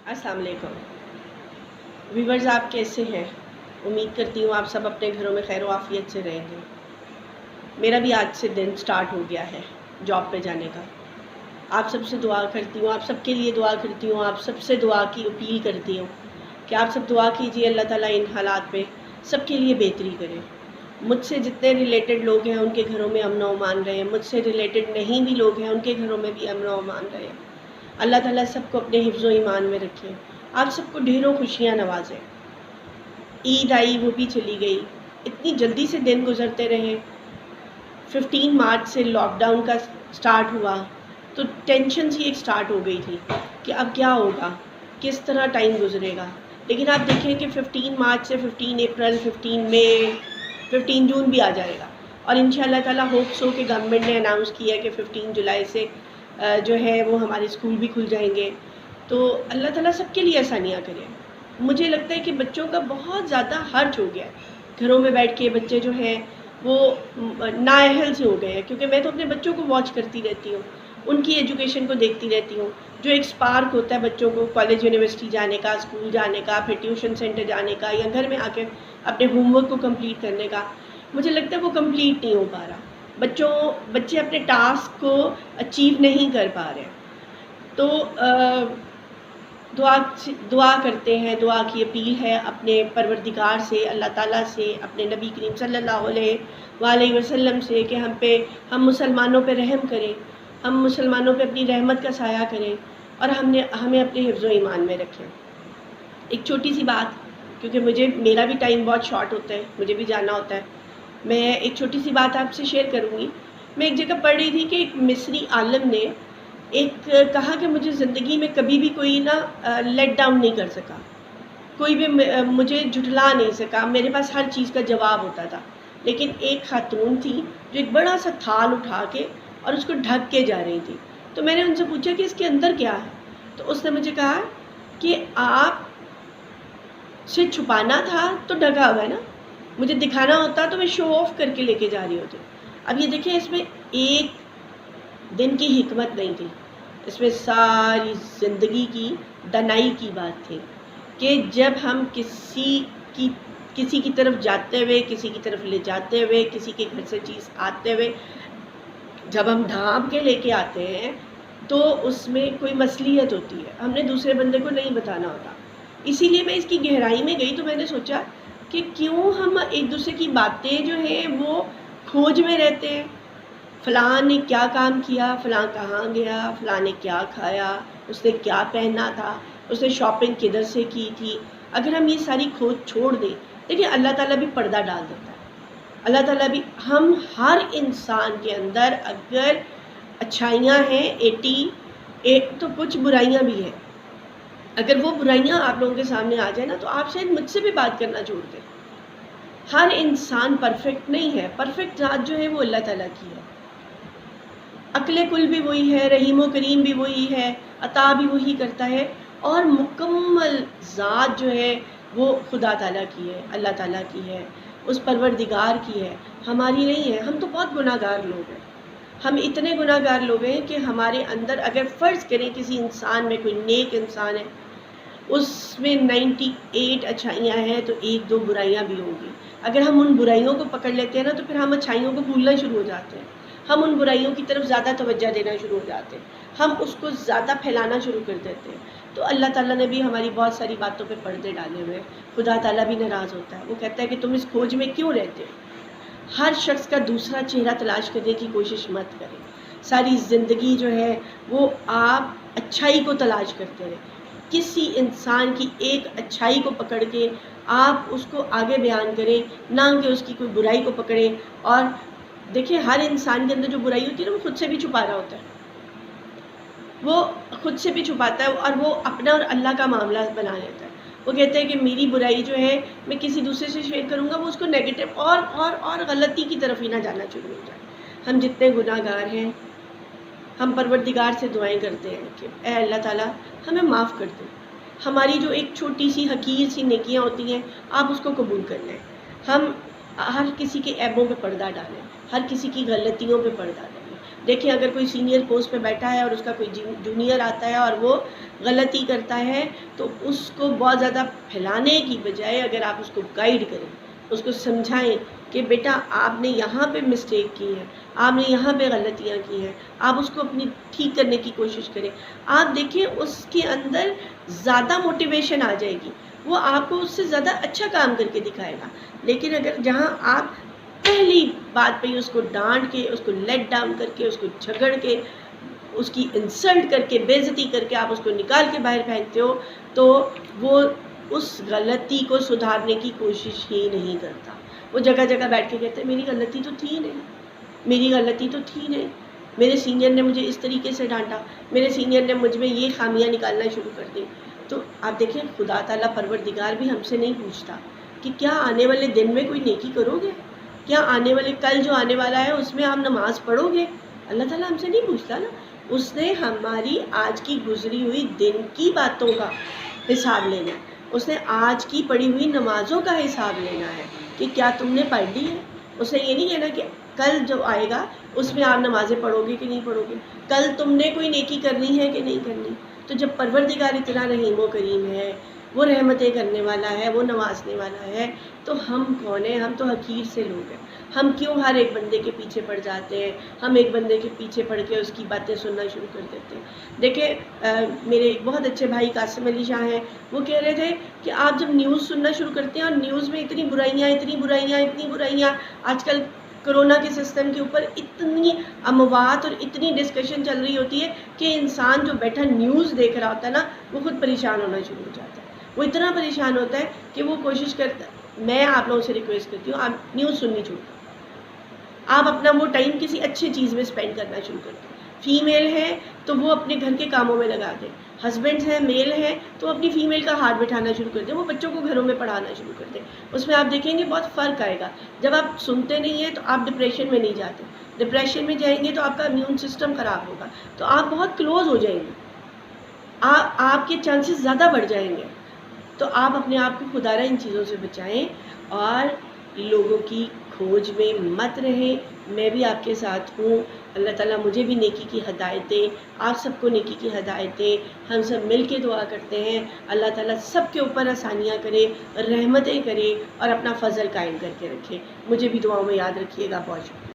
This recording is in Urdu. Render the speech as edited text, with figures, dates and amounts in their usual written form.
السلام علیکم ویورز، آپ کیسے ہیں؟ امید کرتی ہوں آپ سب اپنے گھروں میں خیر و عافیت سے رہیں گے۔ میرا بھی آج سے دن سٹارٹ ہو گیا ہے جاب پہ جانے کا۔ آپ سب سے دعا کرتی ہوں، آپ سب کے لیے دعا کرتی ہوں، آپ سب سے دعا کی اپیل کرتی ہوں کہ آپ سب دعا کیجیے اللہ تعالیٰ ان حالات پہ سب کے لیے بہتری کرے۔ مجھ سے جتنے ریلیٹڈ لوگ ہیں ان کے گھروں میں امن و امان رہے، مجھ سے ریلیٹڈ نہیں بھی لوگ ہیں ان کے گھروں میں بھی امن و امان رہے۔ اللہ تعالیٰ سب کو اپنے حفظ و ایمان میں رکھے، آپ سب کو ڈھیروں خوشیاں نوازے۔ عید آئی، وہ بھی چلی گئی، اتنی جلدی سے دن گزرتے رہے۔ 15 مارچ سے لاک ڈاؤن کا سٹارٹ ہوا تو ٹینشن سی ایک سٹارٹ ہو گئی تھی کہ اب کیا ہوگا، کس طرح ٹائم گزرے گا۔ لیکن آپ دیکھیں کہ 15 مارچ سے 15 اپریل، 15 مئی، 15 جون بھی آ جائے گا، اور انشاءاللہ تعالیٰ ہوپ سو کہ گورنمنٹ نے اناؤنس کیا کہ 15 جولائی سے جو ہے وہ ہمارے اسکول بھی کھل جائیں گے۔ تو اللہ تعالیٰ سب کے لیے آسانیاں کرے۔ مجھے لگتا ہے کہ بچوں کا بہت زیادہ حرج ہو گیا ہے، گھروں میں بیٹھ کے بچے جو ہیں وہ نااہل سے ہو گئے ہیں، کیونکہ میں تو اپنے بچوں کو واچ کرتی رہتی ہوں، ان کی ایجوکیشن کو دیکھتی رہتی ہوں۔ جو ایک سپارک ہوتا ہے بچوں کو کالج یونیورسٹی جانے کا، اسکول جانے کا، پھر ٹیوشن سینٹر جانے کا، یا گھر میں آ کے اپنے ہوم ورک کو کمپلیٹ کرنے کا، مجھے لگتا ہے وہ کمپلیٹ نہیں ہو پا رہا۔ بچے اپنے ٹاسک کو اچیو نہیں کر پا رہے۔ تو دعا کرتے ہیں، دعا کی اپیل ہے اپنے پروردگار سے، اللہ تعالیٰ سے، اپنے نبی کریم صلی اللہ علیہ وآلہ وسلم سے کہ ہم مسلمانوں پہ رحم کریں، ہم مسلمانوں پہ اپنی رحمت کا سایہ کریں، اور ہمیں اپنے حفظ و ایمان میں رکھیں۔ ایک چھوٹی سی بات، کیونکہ میرا بھی ٹائم بہت شارٹ ہوتا ہے، مجھے بھی جانا ہوتا ہے، میں ایک چھوٹی سی بات آپ سے شیئر کروں گی۔ میں ایک جگہ پڑھ رہی تھی کہ ایک مصری عالم نے کہا کہ مجھے زندگی میں کبھی بھی کوئی لیٹ ڈاؤن نہیں کر سکا، کوئی بھی مجھے جھٹلا نہیں سکا، میرے پاس ہر چیز کا جواب ہوتا تھا۔ لیکن ایک خاتون تھی جو ایک بڑا سا تھال اٹھا کے اور اس کو ڈھک کے جا رہی تھی۔ تو میں نے ان سے پوچھا کہ اس کے اندر کیا ہے؟ تو اس نے مجھے کہا کہ آپ سے چھپانا تھا تو ڈھکا ہوا ہے نا، مجھے دکھانا ہوتا تو میں شو آف کر کے لے کے جا رہی ہوتی۔ اب یہ دیکھیں، اس میں ایک دن کی حکمت نہیں تھی، اس میں ساری زندگی کی دنائی کی بات تھی کہ جب ہم کسی کی طرف جاتے ہوئے، کسی کی طرف لے جاتے ہوئے، کسی کے گھر سے چیز آتے ہوئے جب ہم ڈھانپ کے لے کے آتے ہیں تو اس میں کوئی مصلیحت ہوتی ہے، ہم نے دوسرے بندے کو نہیں بتانا ہوتا۔ اسی لیے میں اس کی گہرائی میں گئی تو میں نے سوچا کہ کیوں ہم ایک دوسرے کی باتیں جو ہیں وہ کھوج میں رہتے ہیں، فلاں نے کیا کام کیا، فلاں کہاں گیا، فلاں نے کیا کھایا، اس نے کیا پہنا تھا، اس نے شاپنگ کدھر سے کی تھی۔ اگر ہم یہ ساری کھوج چھوڑ دیں، دیکھیں اللہ تعالیٰ بھی پردہ ڈال دیتا ہے۔ اللہ تعالیٰ بھی، ہم ہر انسان کے اندر اگر اچھائیاں ہیں 80 تو کچھ برائیاں بھی ہیں۔ اگر وہ برائیاں آپ لوگوں کے سامنے آ جائیں نا تو آپ شاید مجھ سے بھی بات کرنا چھوڑ دیں۔ ہر انسان پرفیکٹ نہیں ہے، پرفیکٹ ذات جو ہے وہ اللہ تعالیٰ کی ہے۔ عقل کل بھی وہی ہے، رحیم و کریم بھی وہی ہے، عطا بھی وہی کرتا ہے، اور مکمل ذات جو ہے وہ خدا تعالیٰ کی ہے، اللہ تعالیٰ کی ہے، اس پروردگار کی ہے، ہماری نہیں ہے۔ ہم تو بہت گناہ گار لوگ ہیں، ہم اتنے گناہ گار لوگ ہیں کہ ہمارے اندر اگر فرض کریں کسی انسان میں کوئی نیک انسان ہے، اس میں 98 اچھائیاں ہیں تو 1-2 برائیاں بھی ہوں گی۔ اگر ہم ان برائیوں کو پکڑ لیتے ہیں نا تو پھر ہم اچھائیوں کو بھولنا شروع ہو جاتے ہیں، ہم ان برائیوں کی طرف زیادہ توجہ دینا شروع ہو جاتے ہیں، ہم اس کو زیادہ پھیلانا شروع کر دیتے ہیں۔ تو اللہ تعالیٰ نے بھی ہماری بہت ساری باتوں پہ پردے ڈالے ہوئے ہیں۔ خدا تعالیٰ بھی ناراض ہوتا ہے، وہ کہتا ہے کہ تم اس کھوج میں کیوں رہتے ہو؟ ہر شخص کا دوسرا چہرہ تلاش کرنے کی کوشش مت کریں۔ ساری زندگی جو ہے وہ آپ اچھائی کو تلاش کرتے رہیں، کسی انسان کی ایک اچھائی کو پکڑ کے آپ اس کو آگے بیان کریں، نہ کہ اس کی کوئی برائی کو پکڑیں۔ اور دیکھیں، ہر انسان کے اندر جو برائی ہوتی ہے نا وہ خود سے بھی چھپا رہا ہوتا ہے، وہ خود سے بھی چھپاتا ہے، اور وہ اپنا اور اللہ کا معاملہ بنا لیتا ہے۔ وہ کہتے ہیں کہ میری برائی جو ہے میں کسی دوسرے سے شیئر کروں گا، وہ اس کو نیگیٹو اور غلطی کی طرف ہی نہ جانا شروع ہو جائے۔ ہم جتنے گناہ گار ہیں، ہم پروردگار سے دعائیں کرتے ہیں کہ اے اللہ تعالیٰ ہمیں معاف کر دیں، ہماری جو ایک چھوٹی سی حقیر سی نیکیاں ہوتی ہیں آپ اس کو قبول کر لیں۔ ہم ہر کسی کے عیبوں پہ پردہ ڈالیں، ہر کسی کی غلطیوں پہ پردہ ڈالیں، دیکھیں اگر کوئی سینئر پوسٹ پہ بیٹھا ہے اور اس کا کوئی جونیئر آتا ہے اور وہ غلطی کرتا ہے تو اس کو بہت زیادہ پھیلانے کی بجائے اگر آپ اس کو گائیڈ کریں، اس کو سمجھائیں کہ بیٹا آپ نے یہاں پہ مسٹیک کی ہے، آپ نے یہاں پہ غلطیاں کی ہیں، آپ اس کو اپنی ٹھیک کرنے کی کوشش کریں، آپ دیکھیں اس کے اندر زیادہ موٹیویشن آ جائے گی، وہ آپ کو اس سے زیادہ اچھا کام کر کے دکھائے گا۔ لیکن اگر جہاں آپ پہلی بات پہ اس کو ڈانٹ کے، اس کو لیٹ ڈاؤن کر کے، اس کو جھگڑ کے، اس کی انسلٹ کر کے، بے عزتی کر کے آپ اس کو نکال کے باہر پھینکتے ہو تو وہ اس غلطی کو سدھارنے کی کوشش ہی نہیں کرتا۔ وہ جگہ جگہ بیٹھ کے کہتے ہیں میری غلطی تو تھی نہیں، میری غلطی تو تھی نہیں، میرے سینئر نے مجھے اس طریقے سے ڈانٹا، میرے سینئر نے مجھ میں یہ خامیاں نکالنا شروع کر دی۔ تو آپ دیکھیں خدا تعالیٰ پروردگار بھی ہم سے نہیں پوچھتا کہ کیا آنے والے دن میں کوئی نیکی کرو گے، کیا آنے والے کل جو آنے والا ہے اس میں آپ نماز پڑھو گے۔ اللہ تعالیٰ ہم سے نہیں پوچھتا نا، اس نے ہماری آج کی گزری ہوئی دن کی باتوں کا حساب لینا ہے، اس نے آج کی پڑھی ہوئی نمازوں کا حساب لینا ہے کہ کیا تم نے پڑھ لی ہے۔ اس نے یہ نہیں کہنا کہ کل جو آئے گا اس میں آپ نمازیں پڑھو گے کہ نہیں پڑھو گے، کل تم نے کوئی نیکی کرنی ہے کہ نہیں کرنی۔ تو جب پروردگار اتنا رحیم و کریم ہے، وہ رحمتیں کرنے والا ہے، وہ نوازنے والا ہے، تو ہم کون ہیں؟ ہم تو حقیر سے لوگ ہیں۔ ہم کیوں ہر ایک بندے کے پیچھے پڑ جاتے ہیں؟ ہم ایک بندے کے پیچھے پڑ کے اس کی باتیں سننا شروع کر دیتے ہیں۔ دیکھیں میرے ایک بہت اچھے بھائی قاسم علی شاہ ہیں، وہ کہہ رہے تھے کہ آپ جب نیوز سننا شروع کرتے ہیں اور نیوز میں اتنی برائیاں اتنی برائیاں اتنی برائیاں، آج کل کرونا کے سسٹم کے اوپر اتنی اموات اور اتنی ڈسکشن چل رہی ہوتی ہے کہ انسان جو بیٹھا نیوز دیکھ رہا ہوتا ہے نا وہ خود پریشان ہونا شروع ہو جاتا ہے، وہ اتنا پریشان ہوتا ہے کہ وہ کوشش کرتا ہے۔ میں آپ لوگوں سے ریکویسٹ کرتی ہوں آپ نیوز سننی چھوڑ دیں، آپ اپنا وہ ٹائم کسی اچھی چیز میں اسپینڈ کرنا شروع کر دیں۔ فیمیل ہے تو وہ اپنے گھر کے کاموں میں لگا دیں، ہسبینڈ ہیں میل ہیں تو اپنی فیمیل کا ہاتھ بٹھانا شروع کر دیں، وہ بچوں کو گھروں میں پڑھانا شروع کر دیں۔ اس میں آپ دیکھیں گے بہت فرق آئے گا۔ جب آپ سنتے نہیں ہیں تو آپ ڈپریشن میں نہیں جاتے، ڈپریشن میں جائیں گے تو آپ کا امیون سسٹم خراب ہوگا، تو آپ بہت کلوز ہو جائیں گے، آپ کے چانسز زیادہ بڑھ جائیں گے۔ تو آپ اپنے آپ کو خدا را ان چیزوں سے بچائیں اور لوگوں کی کھوج میں مت رہیں۔ میں بھی آپ کے ساتھ ہوں، اللہ تعالیٰ مجھے بھی نیکی کی ہدایتیں، آپ سب کو نیکی کی ہدایتیں، ہم سب مل کے دعا کرتے ہیں اللہ تعالیٰ سب کے اوپر آسانیاں کرے، رحمتیں کرے اور اپنا فضل قائم کر کے رکھے۔ مجھے بھی دعاؤں میں یاد رکھیے گا، بہت شکریہ۔